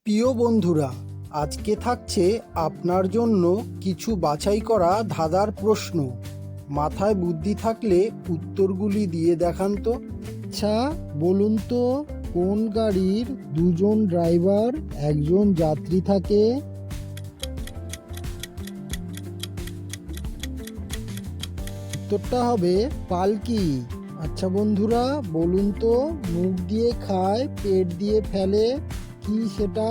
প্রিয় বন্ধুরা, আজকে থাকছে আপনার জন্য কিছু বাছাই করা ধাঁধার প্রশ্ন। মাথায় বুদ্ধি থাকলে উত্তরগুলি দিয়ে দেখান তো। আচ্ছা, বলুন তো কোন গাড়ির দুজন ড্রাইভার একজন যাত্রী থাকে? উত্তরটা হবে পালকি। আচ্ছা বন্ধুরা, বলুন তো মুখ দিয়ে খায় পেট দিয়ে ফেলে, কি সেটা?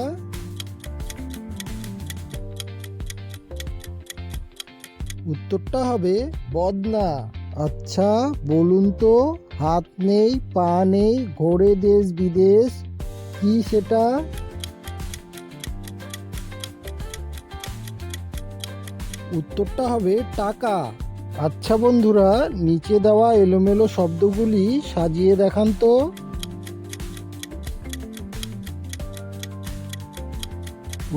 উত্তরটা হবে বদনা। আচ্ছা বলুন তো হাত নেই পা নেই ঘোরে দেশ বিদেশ, কি সেটা? উত্তরটা হবে টাকা। আচ্ছা বন্ধুরা, নিচে দেওয়া এলোমেলো শব্দগুলি সাজিয়ে দেখান তো।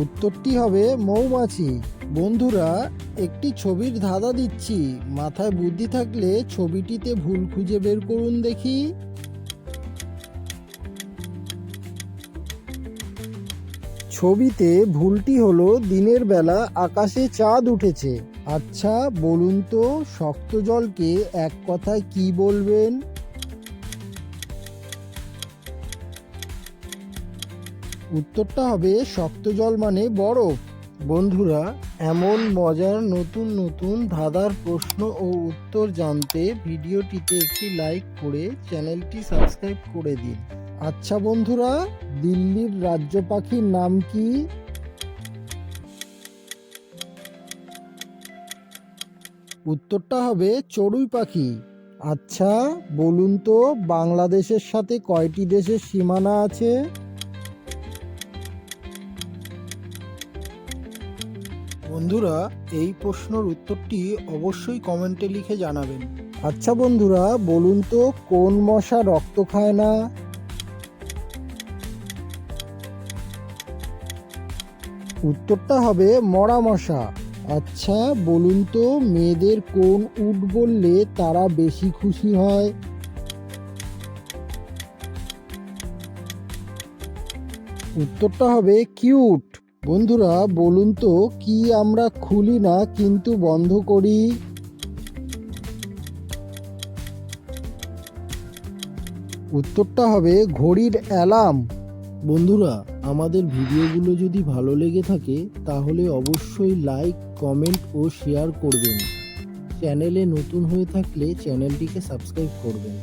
উত্তরটি হবে মৌমাছি। বন্ধুরা, একটি ছবির ধাঁধা দিচ্ছি, মাথায় বুদ্ধি থাকলে ছবিটিতে ভুল খুঁজে বের করুন দেখি। ছবিতে ভুলটি হলো দিনের বেলা আকাশে চাঁদ উঠেছে। আচ্ছা বলুন তো শক্ত জলকে এক কথায় কি বলবেন? উত্তরটা হবে শক্ত জল মানে বরফ। বন্ধুরা, এমন মজার নতুন নতুন ধাঁধার প্রশ্ন ও উত্তর জানতে ভিডিওটিতে একটি লাইক করে চ্যানেলটি সাবস্ক্রাইব করে দিন। আচ্ছা বন্ধুরা, দিল্লির রাজ্য পাখির নাম কি? উত্তরটা হবে চড়ুই পাখি। আচ্ছা বলুন তো বাংলাদেশের সাথে কয়টি দেশের সীমানা আছে? বন্ধুরা, এই প্রশ্নের উত্তরটি অবশ্যই কমেন্টে লিখে জানাবেন। আচ্ছা বন্ধুরা, বলুন তো কোন মশা রক্ত খায় না? উত্তরটা হবে মরা মশা। আচ্ছা বলুন তো মেয়েদের কোন উট বললে তারা বেশি খুশি হয়? উত্তরটা হবে কিউট। বন্ধুরা, বলুন তো কি আমরা খুলি না কিন্তু বন্ধ করি? উত্তরটা হবে ঘড়ির অ্যালার্ম। বন্ধুরা, আমাদের ভিডিওগুলো যদি ভালো লেগে থাকে তাহলে অবশ্যই লাইক কমেন্ট ও শেয়ার করবেন। চ্যানেলে নতুন হয়ে থাকলে চ্যানেলটিকে সাবস্ক্রাইব করবেন।